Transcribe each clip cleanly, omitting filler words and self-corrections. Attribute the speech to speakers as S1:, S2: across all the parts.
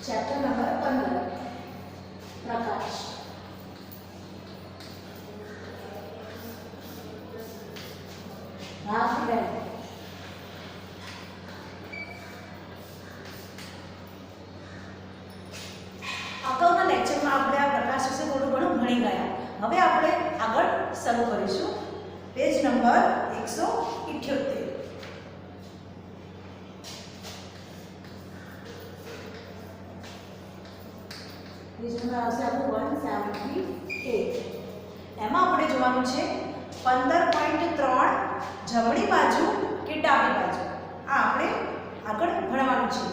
S1: Chapter number 15 પ્રકાશ. ભાગ 2. અગાઉના લેક્ચરમાં આપણે આ પ્રકાશ વિશે થોડું ઘણું ભણી ગયા. હવે આપણે આગળ શરૂ કરીશું. Page number 178. પેજ નંબર આવશે આપણું 178. એમાં આપણે જોવાનું છે 15.3 જમણી બાજુ કે ડાબી બાજુ. આ આપણે આગળ ભણવાનું છે.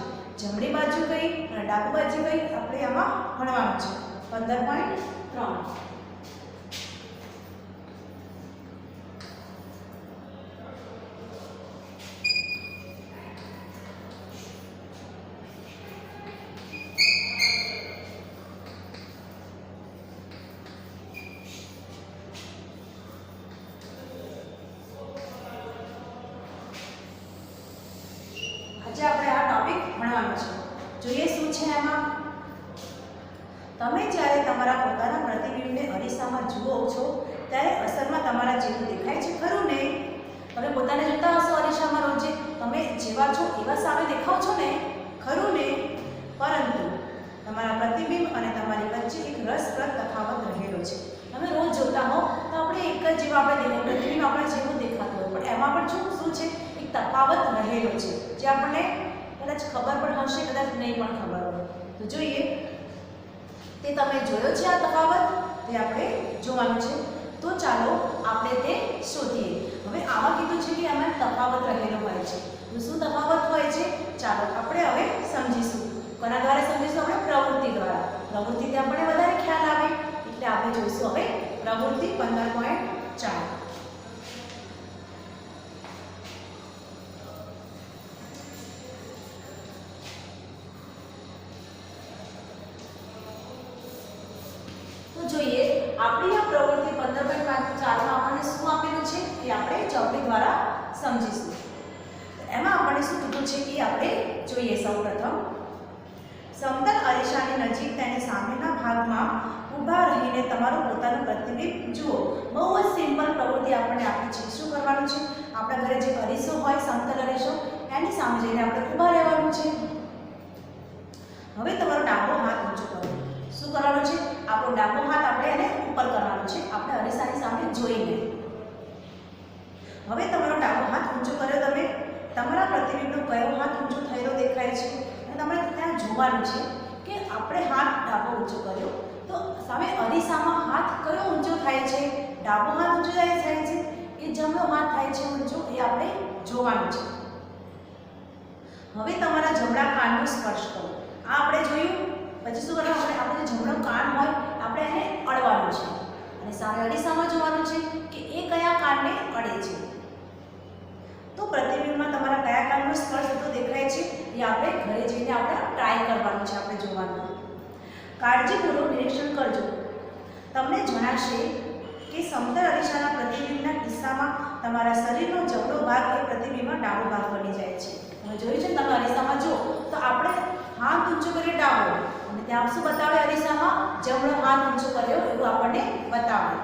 S1: જમણી બાજુ કઈ અને ડાબી બાજુ કઈ આપણે આમાં ભણવાનું છે. 15.3 આજે આપણે આ ટોપિક ભણવાનો છે. જોઈએ શું છે એમાં. તમે જ્યારે તમારા પોતાના પ્રતિબિંબને અરીસામાં જુઓ છો ત્યારે અસરમાં તમારા જેવું દેખાય છે ખરું ને? તમે પોતાને જોતા હશો અરીસામાં રોજે, તમે જેવા છો એવા સામે દેખાવ છો ને, ખરું ને? પરંતુ તમારા પ્રતિબિંબ અને તમારી વચ્ચે એક રસપ્રદ તફાવત રહેલો છે. તમે રોજ જોતા હો તો આપણે એક જ જેવા આપણે પ્રતિબિંબ આપણા જેવું દેખાતું હોય, પણ એમાં પણ શું છે, એક તફાવત રહેલો છે જે આપણને કદાચ ખબર પણ હશે, કદાચ નહીં પણ ખબર હોય. તો જોઈએ તે તમે જોયો છે આ તફાવત, તે આપણે જોવાનું છે. તો ચાલો આપણે તે શોધીએ. હવે આમાં કીધું છે કે આમાં તફાવત રહેલો હોય છે. તો શું તફાવત હોય છે ચાલો આપણે હવે સમજીશું. કોના દ્વારા સમજીશું? આપણે પ્રવૃત્તિ દ્વારા. પ્રવૃત્તિથી આપણને વધારે ખ્યાલ આવે એટલે આપણે જોઈશું હવે પ્રવૃત્તિ 15.4. જોઈએ આપણી આ પ્રવૃત્તિ 15.4 માં આપણને શું આપેલું છે એ આપણે ચોપડી દ્વારા સમજીશું. એમાં આપણને શું કીધું છે એ આપણે જોઈએ. સૌપ્રથમ સમતલ અરીસાની નજીક તેની સામેના ભાગમાં ઊભા રહીને તમારું પોતાનું પ્રતિબિંબ જુઓ. બહુ જ સિમ્પલ પ્રવૃત્તિ આપણને આપી છે. શું કરવાનું છે? આપણા ઘરે જે અરીસો હોય, સમતલ અરીસો, એની સામે જઈને આપણે ઊભા રહેવાનું છે. હવે તમારો ડાબો હાથ ઊંચો કરો. શું કરવાનું છે? આપણો ડાબો હાથ આપણે એને ઉપર કરવાનો છે, આપણે અરીસાની સામે જોઈને. હવે તમારો ડાબો હાથ ઊંચો કર્યો તમે, તમારા પ્રતિબિંબનો કયો હાથ ઊંચો થયેલો દેખાય છે અને તમારે ત્યાં જોવાનું છે કે આપણે હાથ ડાબો ઊંચો કર્યો તો સામે અરીસામાં હાથ કયો ઊંચો થાય છે? ડાબો હાથ ઊંચો થાય છે કે જમણો હાથ થાય છે ઊંચો, એ આપણે જોવાનું છે. હવે તમારા જમણા કાનનો સ્પર્શ કરો. આ આપણે જોયું. પછી શું કરવાનું? આપણે જે જમણો કાન હોય આપણે એને અડવાનું છે અને સામે અરીસામાં જોવાનું છે કે એ કયા કાનને અડે છે. તો પ્રતિબિંબમાં તમારા કયા કાનનો સ્પર્શ થતો દેખાય છે એ આપણે ઘરે જઈને આપણે ટ્રાય કરવાનું છે, આપણે જોવાનું. કાળજીપૂર્વક નિરીક્ષણ કરજો. તમને જણાશે કે સમતલ અરીસાના પ્રતિબિંબના કિસ્સામાં તમારા શરીરનો જમણો ભાગ એ પ્રતિબિંબમાં ડાબો ભાગ બની જાય છે. તમે જોયું છે ને, તમે અરીસામાં જો તો આપણે હાથ ઊંચો કરીએ ડાબો અને ત્યાં શું બતાવે? અરીસામાં જમણો હાથ ઊંચો કર્યો એવું આપણને બતાવે.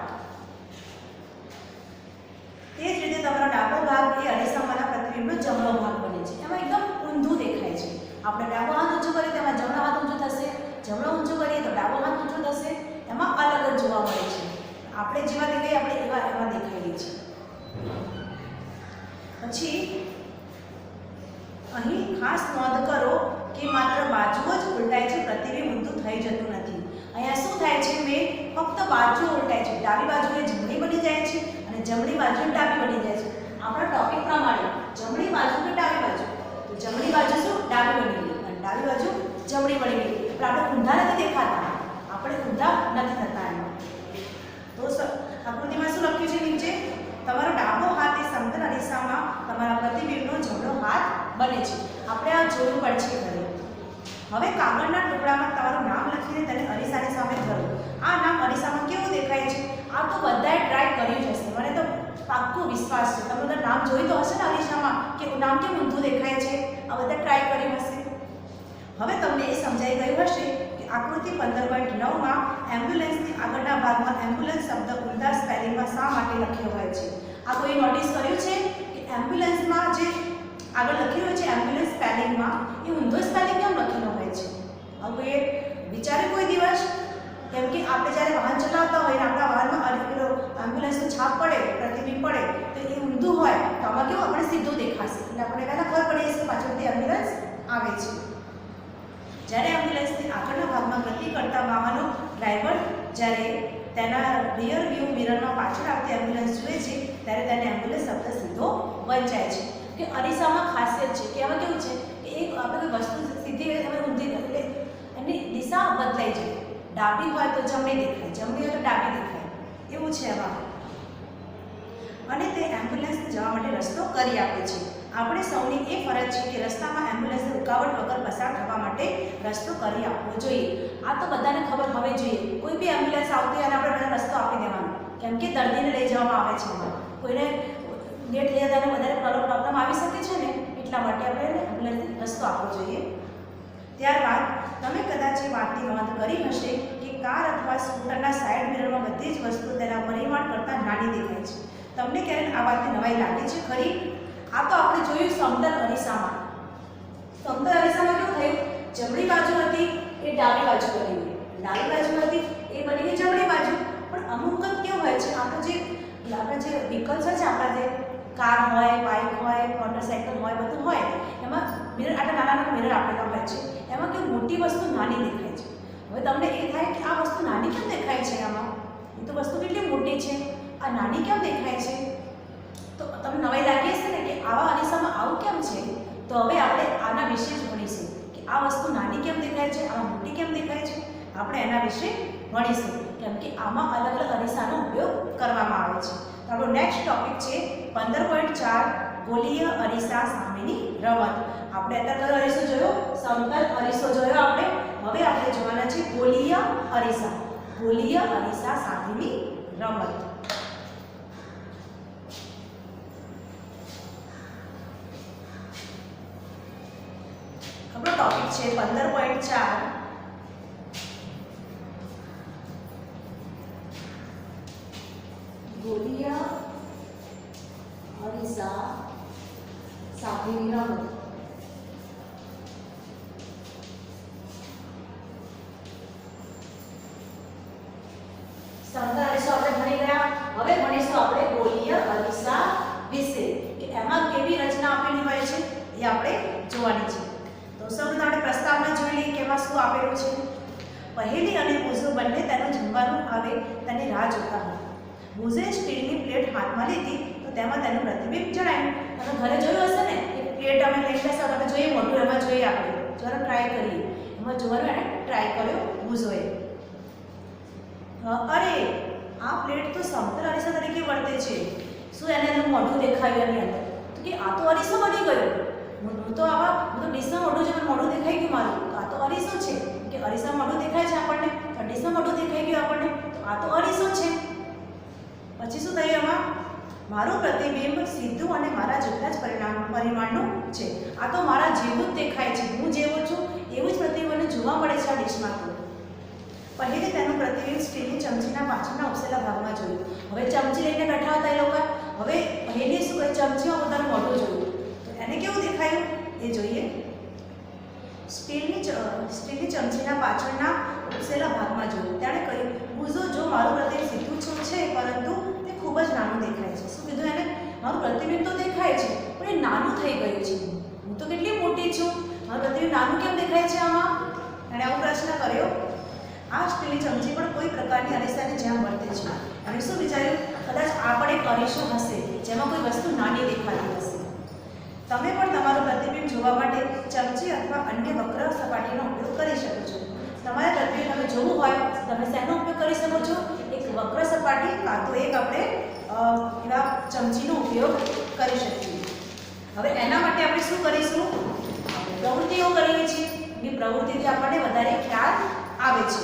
S1: તે જ રીતે તમારો ડાબો ભાગ એ અરીસામાંના પ્રતિબિંબનો જમણો ભાગ બને છે. એમાં એકદમ ઊંધું દેખાય છે. આપણે ડાબો હાથ ઊંચો કરીએ તેમાં જમણો હાથ ઊંચો થશે, જમણો ઊંચો કરીએ તો ડાબો હાથ ઊંચો થશે. એમાં અલગ જ જોવા મળે છે. આપણે જેવા દેખાઈએ આપણે એવા દેખાઈએ છીએ. પછી અહીં ખાસ નોંધ કરો કે માત્ર બાજુઓ જ ઉલટાય છે, પ્રતિબિંબ ઊંધું થઈ જતું નથી. અહીંયા શું થાય છે? મેં ફક્ત બાજુ ઉલટાય છે. ડાબી બાજુ એ જમણી બની જાય છે અને જમણી બાજુ ડાબી બની જાય છે. આપણા ટોપિક પ્રમાણે જમણી બાજુ કે ડાબી બાજુ? તો જમણી બાજુ શું? ડાબી બની ગઈ અને ડાબી બાજુ જમણી બની ગઈ. પણ આપણે ઊંધા નથી દેખાતા, આપણે ઊંધા નથી થતા એમાં. તો આકૃતિમાં શું લખ્યું છે નીચે? તમારો ડાબો હાથ એ સમતલ અરીસામાં તમારા પ્રતિબિંબનો જમણો હાથ બને છે. આપણે આ જોવું પડશે ઘરે. હવે કાગળના ટુકડામાં તમારું નામ લખીને તેને અરીસાની સામે ધરો. આ નામ અરીસામાં કેવું દેખાય છે? આ તો બધાએ ટ્રાય કર્યું જ હશે, મને તો પાક્કો વિશ્વાસ છે. તમે બધા નામ જોઈ તો હશે ને અરીસામાં કે નામ કેમ ઊંધું દેખાય છે? આ બધા ટ્રાય કર્યું હશે. હવે તમને એ સમજાય સ્વાધ્યાય કહ્યું હશે કે આકૃતિ 15.9 એમ્બ્યુલન્સની આગળના ભાગમાં એમ્બ્યુલન્સ શબ્દ ઊંધા સ્પેલિંગમાં શા માટે લખ્યો હોય છે? આ કોઈ નોટિસ કર્યું છે કે એમ્બ્યુલન્સમાં જે આગળ લખ્યું હોય છે એમ્બ્યુલન્સ સ્પેલિંગમાં એ ઊંધો સ્પેલિંગ કેમ લખેલો હોય છે? આ કોઈ વિચારે કોઈ દિવસ? કેમ કે આપણે જ્યારે વાહન ચલાવતા હોય ને આપણા વાહનમાં પેલો એમ્બ્યુલન્સનું છાપ પડે, પ્રતિબિંબ પડે તો એ ઊંધું હોય તો આમાં કેવું આપણે સીધું દેખાશે એટલે આપણે પહેલાં ખબર પડી જશે પાછળથી એમ્બ્યુલન્સ આવે છે. જ્યારે એમ્બ્યુલન્સની આગળના ભાગમાં ગતિ કરતા વાહનો ડ્રાઈવર જ્યારે તેના રિયર વ્યૂ મિરરમાં પાછળ આવતી એમ્બ્યુલન્સ જુએ છે ત્યારે તેને એમ્બ્યુલન્સ શબ્દ સીધો વંચાય છે. કે અરીસામાં ખાસિયત છે કે આમાં કેવું છે કે એક આપણે કોઈ વસ્તુ સીધી તમે ઊંધી એટલે એની દિશા બદલાઈ જાય. ડાબી હોય તો જમણી દેખાય, જમણી હોય તો ડાબી દેખાય, એવું છે એમાં. અને તે એમ્બ્યુલન્સને જવા માટે રસ્તો કરી આપે છે. આપણે સૌની એ ફરજ છે કે રસ્તામાં એમ્બ્યુલન્સને રૂકાવટ વગર પસાર થવા માટે રસ્તો કરી આપવો જોઈએ. આ તો બધાને ખબર હોવી જોઈએ. કોઈ બી એમ્બ્યુલન્સ આવતી હોય અને આપણે બધા રસ્તો આપી દેવાનો, કેમ કે દર્દીને લઈ જવામાં આવે છે એમાં કોઈને લેટ થઈ જતા વધારે પ્રોબ્લેમ આવી શકે છે ને એટલા માટે આપણે એમ્બ્યુલન્સને રસ્તો આપવો જોઈએ. ત્યારબાદ તમે કદાચ એ વાતની નોંધ કરી હશે કે કાર અથવા સ્કૂટરના સાઇડ મિરરમાં બધી જ વસ્તુઓ તેના પરિમાણ કરતાં નાની દેખાય છે. તમને ક્યારેક આ વાતની નવાઈ લાગે છે ખરી? આ તો આપણે જોયું સમતલ અરીસામાં. સમતલ અરીસામાં કેવું થયું? જમણી બાજુ હતી એ ડાબી બાજુ બની ગઈ, ડાબી બાજુ હતી એ બની ગઈ જમણી બાજુ. પણ અમુક વખત કેવું હોય છે આપણે જે વ્હીકલ્સ છે આપણા જે કાર હોય, બાઇક હોય, મોટરસાઇકલ હોય, બધું હોય એમાં મિરર આટલા નાના મિરર આપેલા હોય છે. એમાં કેવું મોટી વસ્તુ નાની દેખાય છે. હવે તમને એ થાય કે આ વસ્તુ નાની કેમ દેખાય છે? આમાં એ તો વસ્તુ કેટલી મોટી છે, આ નાની કેમ દેખાય છે? તો તમને નવાઈ લાગી હશે ને કે આવા અરીસામાં આવું કેમ છે? તો હવે આપણે આના વિશે જ ભણીશું કે આ વસ્તુ નાની કેમ દેખાય છે, આમાં મોટી કેમ દેખાય છે. આપણે એના વિશે ભણીશું કેમ કે આમાં અલગ અલગ અરીસાનો ઉપયોગ કરવામાં આવે છે. તો આપણો નેક્સ્ટ ટોપિક છે 15.4 ગોલીય અરીસા સામેની રમત. આપણે અત્યારે કયો અરીસો જોયો? સમતલ અરીસો જોયો આપણે. હવે આપણે જોવાના છે ગોલીય અરીસા. ગોલીય અરીસા સાથેની રમત. આપણો ટોપિક છે 15.4 ગોલીય અરીસા સાથેની રમત. સમતલ અરીસો આપણે ભણી ગયા. હવે ભણીશું આપણે ગોલીય અરીસા વિશે કે એમાં કેવી રચના આપેલી હોય છે એ આપણે જોવાની છે. તો સૌપ્રથમ આપણે પ્રસ્તાવના જોઈ લઈએ કે એમાં શું આપેલું છે. પહેલી અને બુઝો બંને તેનું જમવાનું આવે તેની રાહ જોતા હતા. બુઝે સ્ટીલની પ્લેટ હાથમાં લીધી તો તેમાં તેનું પ્રતિબિંબ જણાયું. તમે ઘરે જોયું હશે ને કે પ્લેટ અમે લઈ લેશો તમે જોઈએ મોટું એમાં જોઈએ આપણે જરા ટ્રાય કરીએ. એમાં જોવાનું એને ટ્રાય કર્યો બુઝોએ. અરે આ પ્લેટ તો સમતલ અરીસા તરીકે વર્તે છે. શું એને મોઢું દેખાયું એની અંદર? તો કે આ તો અરીસો બની ગયો. હું તો ડીશમાં મોઢું છે, મોઢું દેખાઈ ગયું મારું. તો આ તો અરીસો છે કે અરીસા મોઢું દેખાય છે આપણને, તો ડીશમાં મોઢું દેખાઈ ગયું આપણને, તો આ તો અરીસો છે. પછી શું થયું એમાં? મારું પ્રતિબિંબ સીધું અને મારા જેટલા જ પરિમાણનું છે. આ તો મારા જેવું જ દેખાય છે, હું જેવો છું એવું જ પ્રતિબિંબ જોવા મળે છે આ ડીશમાં. તો પહેલી તેનું પ્રતિબિંબ સ્ટીલની ચમચીના પાછળના ઉપસેલા ભાગમાં જોયું. હવે ચમચી લઈને બેઠા હતા એ લોકો. હવે પહેલી શું કહે? ચમચીમાં પોતાનું મોઢું જોયું. તો એને કેવું દેખાયું એ જોઈએ. સ્ટીલની ચમચીના પાછળના ઉપસેલા ભાગમાં જોયું. તેણે કહ્યું, બુઝો જો મારું પ્રતિબિંબ સીધું છે પરંતુ તે ખૂબ જ નાનું દેખાય છે. શું કીધું એને? મારું પ્રતિબિંબ તો દેખાય છે પણ એ નાનું થઈ ગયું છે. હું તો કેટલી મોટી છું, મારું પ્રતિબિંબ નાનું કેમ દેખાય છે આમાં? એણે આવો પ્રશ્ન કર્યો. આ સ્ટીલની ચમચી પણ કોઈ પ્રકારની અરીસાની જેમ વર્તે છે. અને શું વિચાર્યું? કદાચ આ પણ એક અરીસો હશે જેમાં કોઈ વસ્તુ નાની દેખાતી હશે. તમે પણ તમારું પ્રતિબિંબ જોવા માટે ચમચી અથવા અન્ય વક્ર સપાટીનો ઉપયોગ કરી શકો છો. તમારે પ્રતિબિંબ તમે જોવું હોય તમે શેનો ઉપયોગ કરી શકો છો? એક વક્ર સપાટી કાં તો એક આપણે એવા ચમચીનો ઉપયોગ કરી શકીએ. હવે એના માટે આપણે શું કરીશું? પ્રવૃત્તિઓ કરીએ છીએ. એ પ્રવૃત્તિથી આપણને વધારે ખ્યાલ આવે છે.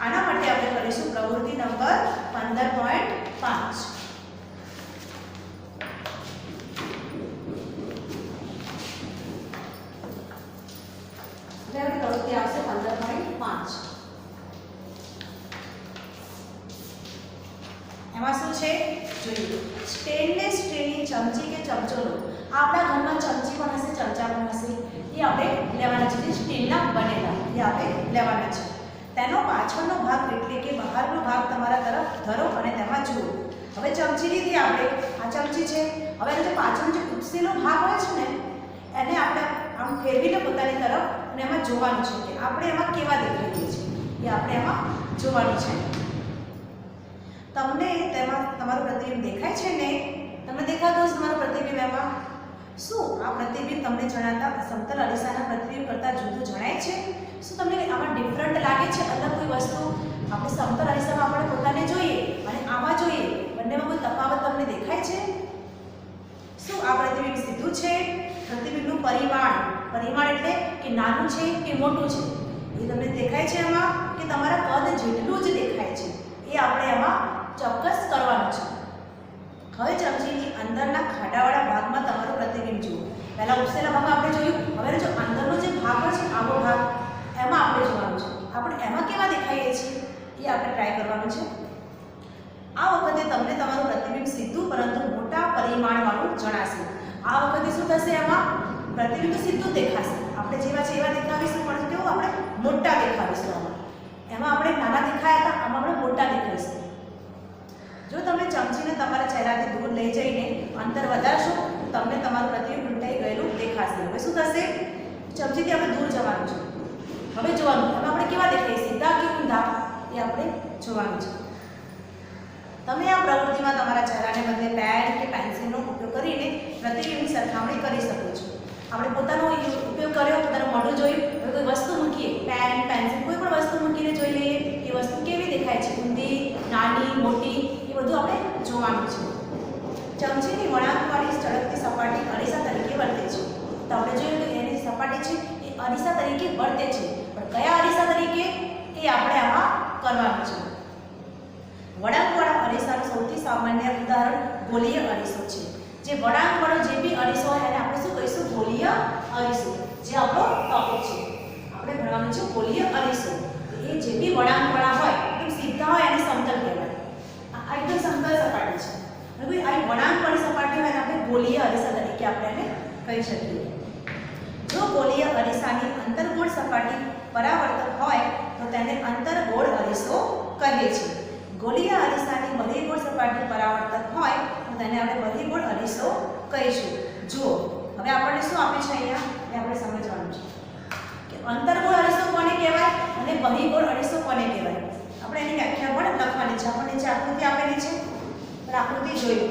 S1: આના માટે આપણે કરીશું પ્રવૃત્તિ નંબર 15.5. એટલે આપણી પ્રવૃત્તિ આવશે 15.5. એમાં શું છે જોઈએ. સ્ટેનલેસ સ્ટીલની ચમચી કે ચમચો લો. આપણા ઘરમાં ચમચી પણ હશે, ચમચા પણ હશે. એ આપણે લેવાના છે, જે સ્ટીલના બનેલા એ આપણે લેવાના છે. તેનો પાછળનો ભાગ એટલે કે બહારનો ભાગ તમારા તરફ ધરો અને તેમાં જુઓ. હવે ચમચી લીધી આપણે, આ ચમચી છે. હવે એનો જે પાછળનો જે ઉપસેલો ભાગ હોય છે ને એને આપણે આમ ફેરવીને પોતાની તરફ અને એમાં જોવાનું છે કે આપણે એમાં કેવા દેખાઈએ છીએ એ આપણે એમાં જોવાનું છે. તમને તેમાં તમારું પ્રતિબિંબ દેખાય છે ને? તમને દેખાતું હશે તમારું પ્રતિબિંબ એમાં? શું આ પ્રતિબિંબ તમને જણાતા સમતલ અરીસાના પ્રતિબિંબ કરતાં જુદું જણાય છે? શું તમને આમાં ડિફરન્ટ લાગે છે, અલગ કોઈ વસ્તુ? આપણે સમતલ અરીસામાં આપણે પોતાને જોઈએ અને આમાં જોઈએ, બંનેમાં કોઈ તફાવત તમને દેખાય છે? શું આ પ્રતિબિંબ સીધું છે? પ્રતિબિંબનું પરિમાણ એટલે કે નાનું છે કે મોટું છે એ તમને દેખાય છે એમાં, કે તમારા કદ જેટલું જ દેખાય છે એ આપણે એમાં ચોક્કસ કરવાનું છે. હવે ચમચીની અંદરના ખાડાવાળા ભાગમાં તમારું પ્રતિબિંબ જુઓ. પહેલા ઉપસેલા ભાગ આપણે જોયું, હવે જો અંદરનો જે ભાગ હોય છે આવો ભાગ એમાં આપણે જોવાનું છે. આપણે એમાં કેવા દેખાઈએ છીએ એ આપણે ટ્રાય કરવાનું છે. આ વખતે તમને તમારું પ્રતિબિંબ સીધું પરંતુ મોટા પરિમાણવાળું જણાશે. આ વખતે શું થશે? એમાં પ્રતિબિંબ સીધું દેખાશે. આપણે જેવા છે એવા દેખાવીશું, પણ કેવું આપણે મોટા દેખાવીશું. એમાં આપણે નાના દેખાયા હતા, આમાં આપણે મોટા દેખાઈશું. જો તમે ચમચીને તમારા ચહેરાથી દૂર લઈ જઈને અંતર વધારશો તો તમને તમારું પ્રતિબિંબ ઊંડાઈ ગયેલું દેખાશે. હવે શું થશે? ચમચીથી આપણે દૂર જવાનું છે. હવે જોવાનું એમાં આપણે કેવા દેખાઈએ, સીધા કે ઊંધા એ આપણે જોવાનું છે. તમે આ પ્રવૃત્તિમાં તમારા ચહેરાને બદલે પેન કે પેન્સિલનો ઉપયોગ કરીને પ્રતિબિંબની સરખામણી કરી શકો છો. આપણે પોતાનો ઉપયોગ કર્યો, પોતાનું મોઢું જોયું, હવે કોઈ વસ્તુ મૂકીએ, પેન પેન્સિલ કોઈ પણ વસ્તુ મૂકીને જોઈ લઈએ કે વસ્તુ કેવી દેખાય છે, ઊંધી, નાની, મોટી, એ બધું આપણે જોવાનું છે. ચમચીની વળાંકવાળી ચળકતી સપાટી અરીસા તરીકે વર્તે છે. તો આપણે જોયું કે એની સપાટી છે એ અરીસા તરીકે વર્તે છે, પણ કયા અરીસા તરીકે એ આપણે આમાં કરવાનું છે. વળાંકવાળા અરીસાનું સૌથી સામાન્ય ઉદાહરણ ગોલીય અરીસો છે. જે વળાંકવાળો જે બી અરીસો હોય એને આપણે શું કહીશું? ગોલીય અરીસો. જે આપણો ટોપિક છે, આપણે ભણવાનું છે ગોલીય અરીસો. એ જે બી વળાંકવાળા હોય એકદમ સીધા હોય એને સમતલ કહેવાય. આ એકદમ સમતલ સપાટી છે. હવે આ વળાંકવાળી સપાટી હોય એને આપણે ગોલીય અરીસા તરીકે આપણે એને કહી શકીએ. જો ગોલીય અરીસાની અંતર્ગોળ સપાટી પરાવર્તક હોય તો તેને અંતર્ગોળ અરીસો કહે છે. ગોલીય અરીસાની બહિર્ગોળ સપાટી પરાવર્તક હોય તો તેને આપણે બહિર્ગોળ અરીસો કહીશું. જુઓ હવે આપણને શું આપે છે અહીંયા એ આપણે સમજવાનું છે કે અંતર્ગોળ અરીસો કોને કહેવાય અને બહિર્ગોળ અરીસો કોને કહેવાય. આપણે એની વ્યાખ્યા પણ લખવાની છે. આપણને જે આકૃતિ આપેલી છે પણ આકૃતિ જોઈ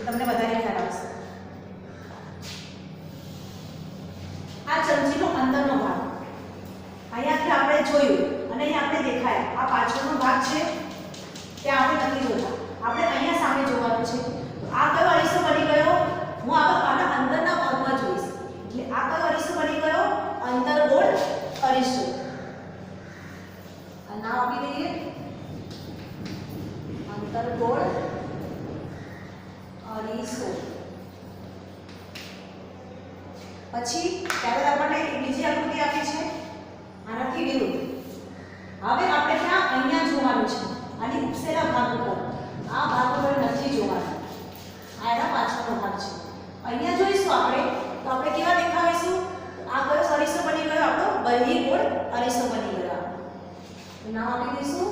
S1: તમને વધારે ખ્યાલ આવશે. આ ચમચીનો અંદરનો ભાગ અહીંયાથી આપણે જોયું અને અહીંયા આપણે દેખાય આ પાછળનો ભાગ છે ત્યાં આપણે નથી જોતા, આપણે અહીંયા સામે જોવાનું છે. આ કયો અરીસો બની ગયો? હું આના અંદરના ભાગમાં જોઈશ. એટલે આ કયો અરીસો બની ગયો? અંતર્ગોળ અરીસો. આ નામ આપી દઈએ અંતર્ગોળ અરીસો. પછી ત્યારબાદ આપણને બીજી આકૃતિ આપી છે આનાથી વિરુદ્ધ. હવે આપણે ત્યાં અહીંયા જોવાનું છે, આની ઉપસેલા ભાગ ઉપર. આ ભાગ ઉપર નથી જોવાનું, આ એના પાછળનો ભાગ છે. અહીંયા જોઈશું આપણે તો આપણે કેવા દેખાવીશું? આ કયો અરીસો બની ગયો? આપણો બહિર્ગોળ અરીસો બની ગયો. નામ આપી દઈશું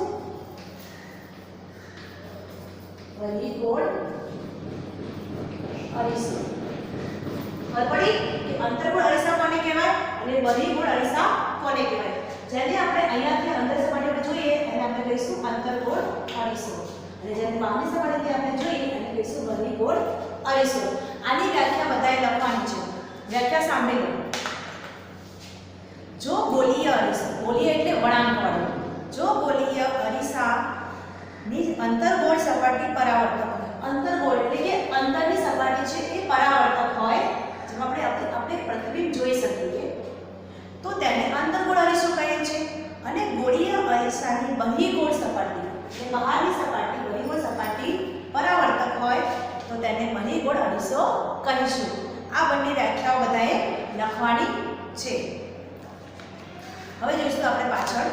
S1: બહિર્ગોળ અરીસો. ખબર પડી કે અંતર્ગોળ અરીસા કોને કહેવાય અને બહિર્ગોળ અરીસા કોને કહેવાય? જેને આપણે અહીંયાથી અંદર સપાટી પર જોઈએ એને આપણે કહીશું અંતર્ગોળ અરીસો, અને જેને બહારની સપાટીથી આપણે જોઈએ એને કહીશું બહિર્ગોળ અરીસો. આની વ્યાખ્યા બધાએ લખવાની છે. વ્યાખ્યા સાંભળી લો. જો ગોલીય અરીસો, ગોલીય એટલે વળાંકવાળો, જો ગોલીય અરીસાની અંતર્ગોળ સપાટી પરાવર્તક, અંતર્ગોળ એટલે કે અંદરની સપાટી છે એ પરાવર્તક હોય, જેમાં આપણે પ્રતિબિંબ જોઈ શકીએ, તો તેને અંતર્ગોળ અરીસો કહે છે. અને ગોળીય અરીસાની બહિર્ગોળ સપાટી એટલે બહારની સપાટી, બહિર્ગોળ સપાટી પરાવર્તક હોય તો તેને બહિર્ગોળ અરીસો કહીશું. આ બંને વ્યાખ્યાઓ બધાએ લખવાની છે. હવે જોઈશું આપણે પાછળ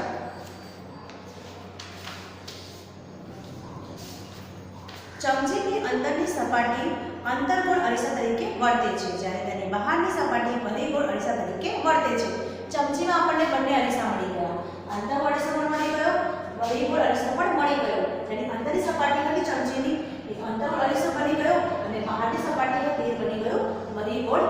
S1: ચમચીની અંદરની સપાટી અંતર્ગોળ અરીસા તરીકે વર્તે છે, જ્યારે તેની બહારની સપાટી બહિર્ગોળ અરીસા તરીકે વર્તે છે. ચમચીમાં આપણને બંને અરીસા મળી ગયા, અંતર્ગોળ અરીસા પણ મળી ગયો, બહિર્ગોળ અરીસા પણ મળી ગયો. જેની અંદરની સપાટી હતી ચમચીની એ અંતર્ગોળ અરીસો બની ગયો અને બહારની સપાટી હતી તે બની ગયો બહિર્ગોળ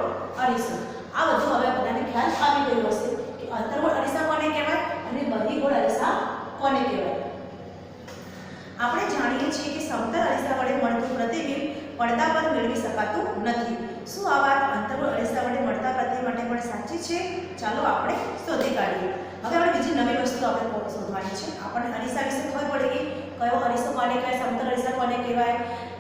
S1: અરીસો. આ બધું હવે બધાને ખ્યાલ આવી ગયો હશે કે અંતર્ગોળ અરીસા કોને કહેવાય અને બહિર્ગોળ અરીસા કોને કહેવાય. આપણે જાણીએ છીએ કે સમતલ અરીસા વડે મળતું પ્રતિબિંબ પડદા પર મેળવી શકાતું નથી. શું આ વાત અંતર્ગોળ અરીસા વડે મળતા પ્રતિબિંબ માટે પણ સાચી છે? ચાલો આપણે શોધી કાઢીએ. હવે આપણે બીજી નવી વસ્તુ આપણે શોધવાની છે. આપણને અરીસા વિશે ખબર પડી ગઈ, કયો અરીસો કોને કહેવાય, સમતલ અરીસા કોને કહેવાય,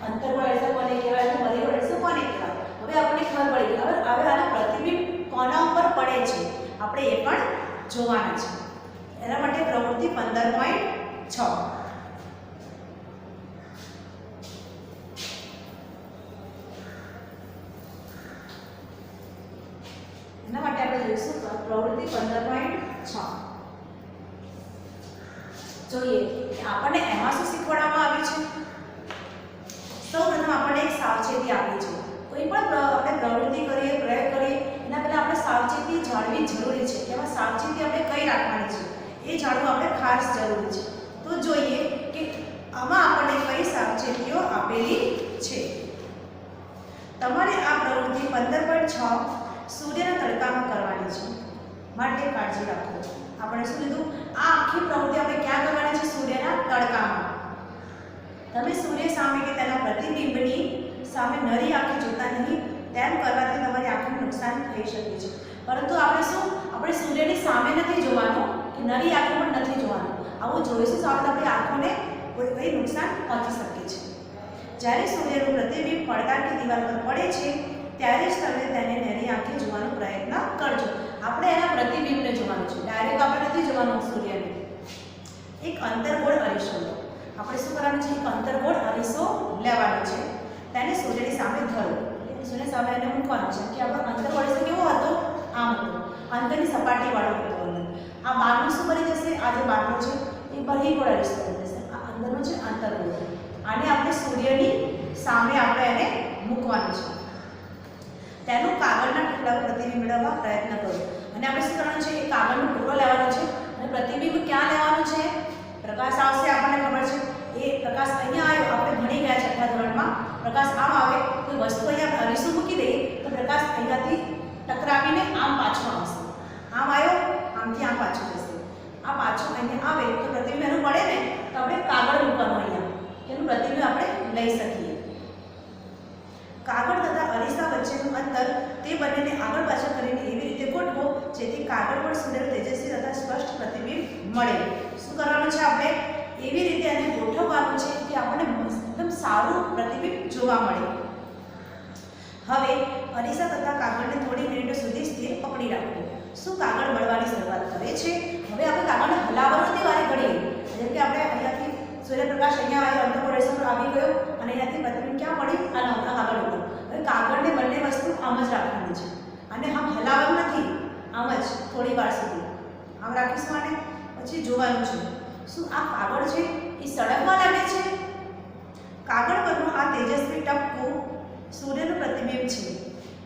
S1: અંતર્ગોળ અરીસા કોને કહેવાય અને બહિર્ગોળ અરીસો કોને કહેવાય. હવે આપણને ખબર પડી ગઈ. હવે આના પ્રતિબિંબ કોના ઉપર પડે છે આપણે એ પણ જોવાના છે. એના માટે પ્રવૃત્તિ 15.6 એના માટે આપણે જોઈશું પ્રવૃત્તિ 15.6 જોઈએ કે આપણને એમાં શું શીખવાડવામાં આવ્યું છે. સૌપ્રથમ આપણને એક સાવચેતી આપી છે. કોઈ પણ આપણે પ્રવૃત્તિ કરીએ, પ્રયોગ કરીએ એના પહેલા આપણે સાવચેતી જાળવી જરૂરી છે. એમાં સાવચેતી આપણે કઈ રાખવાની છે એ જાણવું આપણે ખાસ જરૂરી છે. તો જોઈએ કે આમાં આપણને કઈ સાવચેતીઓ આપેલી છે. તમારે આ પ્રવૃત્તિ 15.6 સૂર્યના તડકામાં કરવાની છે, માટે કાળજી રાખો. આપણે શું કીધું, આ આખી પ્રવૃત્તિ આપણે ક્યાં કરવાની છે? સૂર્યના તડકામાં. તમે સૂર્ય સામે કે તેના પ્રતિબિંબની સામે નરી આંખે જોતા નહીં. તેમ કરવાથી તમારી આંખને નુકસાન થઈ શકે છે. પરંતુ આપણે સૂર્યની સામે નથી જોવાનું કે નરી આંખે પણ નથી જોવાનું. આવું જોઈશું તો આપણી આંખોને કોઈ નુકસાન પહોંચી શકે છે. જ્યારે સૂર્યનું પ્રતિબિંબ પડદા કે દિવાલ પર પડે છે ત્યારે જ તમે તેને નરી આંખે જોવાનો પ્રયત્ન કરજો. આપણે એના પ્રતિબિંબને જોવાનું છે, ડાયરેક્ટ આપણે નથી જોવાનું સૂર્યને. એક અંતર્ગોળ અરીસો લો. આપણે શું કરવાનું છે? એક અંતર્ગોળ અરીસો લેવાનો છે, તેને સૂર્યની સામે ધરો. સૂર્ય સામે એને મૂકવાનું છે કે આપણો અંતર્ગોળ અરીસો કેવો હતો? આમ હતો, અંતરની સપાટીવાળો હતો. આ બહારનું શું બની જશે? આ જે બહારનું છે એ બહિર્ગોળ અરીસો બની જશે. આ અંદરનું છે અંતર્ગોળ. આને આપણે સૂર્યની સામે આપણે એને મૂકવાનું છે. તેનું કાગળના ટુકડા પ્રતિબિંબ મેળવવા પ્રયત્ન કરો. અને આપણે શું કરવાનું છે? એ કાગળનો ટુકડો લેવાનો છે અને પ્રતિબિંબ ક્યાં લેવાનું છે? પ્રકાશ આવશે, આપણને ખબર છે. એ પ્રકાશ અહીંયા આવ્યો, આપણે ભણી ગયા છઠ્ઠા ધોરણમાં. પ્રકાશ આમ આવે, કોઈ વસ્તુ અહીંયા અરીસો મૂકી દઈએ તો પ્રકાશ અહીંયાથી ટકરાવીને આમ પાછો આવશે. આમ આવ્યો, આમથી આમ પાછો જશે. આ પાછો અહીંયા આવે તો પ્રતિબિંબ એનું પડે ને, તો આપણે કાગળ મૂકવાનું અહીંયા, એનું પ્રતિબિંબ આપણે લઈ શકીએ. કાગળ તથા અરીસા વચ્ચેનું અંતર તે બંનેને આગળ પાછળ કરીને એવી રીતે ગોઠવો જેથી કાગળ પર સૂર્યનું તેજસ્વી તથા સ્પષ્ટ પ્રતિબિંબ મળે. શું કરવાનું છે? આપણે એવી રીતે એને ગોઠવવાનું છે કે આપણને એકદમ સારું પ્રતિબિંબ જોવા મળે. હવે અરીસા તથા કાગળને થોડી મિનિટો સુધી સ્થિર પકડી રાખો. શું કાગળ મળવાની શરૂઆત કરે છે? હવે આપણે કાગળને હલાવવાની વારે ઘડીએ. જેમ કે આપણે અહીંયાથી સૂર્યપ્રકાશ અહીંયા આવ્યો, અંતર્ગોળ અરીસા પર આવી ગયો અને અહીંયાથી પ્રતિબિંબ ક્યાં પડ્યું? આ કાગળ ઉપર. હવે કાગળને બંને વસ્તુ આમ જ રાખવાની છે અને આમ હલાવવાનું નથી, આમ જ થોડી વાર સુધી આમ રાખીશું અને પછી જોવાનું છે શું આ કાગળ છે એ સળગવા લાગે છે. કાગળ પરનું આ તેજસ્વી ટપકું સૂર્યનું પ્રતિબિંબ છે.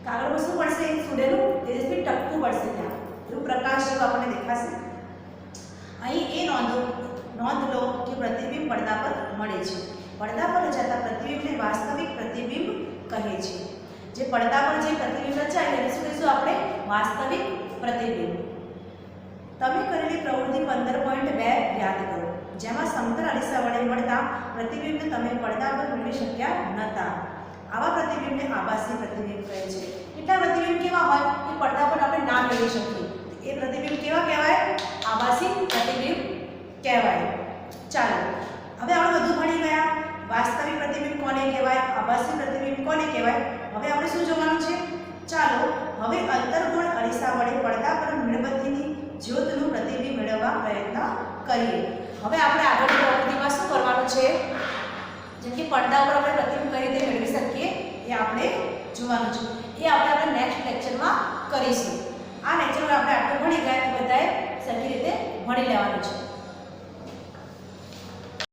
S1: કાગળ પર શું પડશે? સૂર્યનું તેજસ્વી ટપકું પડશે. ત્યાં એવું પ્રકાશ જેવું આપણને દેખાશે. અહીં એ નોંધ લો કે પ્રતિબિંબ પડદા પર મળે છે. પડદા પર રચાતા પ્રતિબિંબને વાસ્તવિક પ્રતિબિંબ કહે છે. જે પડદા પર જે પ્રતિબિંબ રચાય એને શું કહીશું આપણે? વાસ્તવિક પ્રતિબિંબ. તમે કરેલી પ્રવૃત્તિ 15.2 યાદ કરો, જેમાં સમતલ અરીસા વડે મળતા પ્રતિબિંબને તમે પડદા પર મેળવી શક્યા નહોતા. આવા પ્રતિબિંબને આભાસી પ્રતિબિંબ કહે છે. કેટલા પ્રતિબિંબ કેવા હોય કે પડદા પર આપણે ના મેળવી શકીએ, એ પ્રતિબિંબ કેવા કહેવાય? આભાસી પ્રતિબિંબ કહેવાય. ચાલો હવે આપણે બધું ભણી ગયા. વાસ્તવિક પ્રતિબિંબ કોને કહેવાય? આભાસી પ્રતિબિંબ કોને કહેવાય? હવે આપણે શું જોવાનું છે? ચાલો હવે અંતર્ગોળ અરીસા વડે પડદા પર મીણબત્તીની જ્યોતનું પ્રતિબિંબ મેળવવા પ્રયત્ન કરીએ. હવે આપણે આગળની પ્રવૃત્તિમાં શું કરવાનું છે? જેમ કે પડદા ઉપર આપણે પ્રતિબિંબ કઈ રીતે મેળવી શકીએ એ આપણે જોવાનું છે. એ આપણે નેક્સ્ટ લેક્ચરમાં કરીશું. આ લેક્ચરમાં આપણે આટલું ભણી ગયા કે બધાએ સરખી રીતે ભણી લેવાનું છે.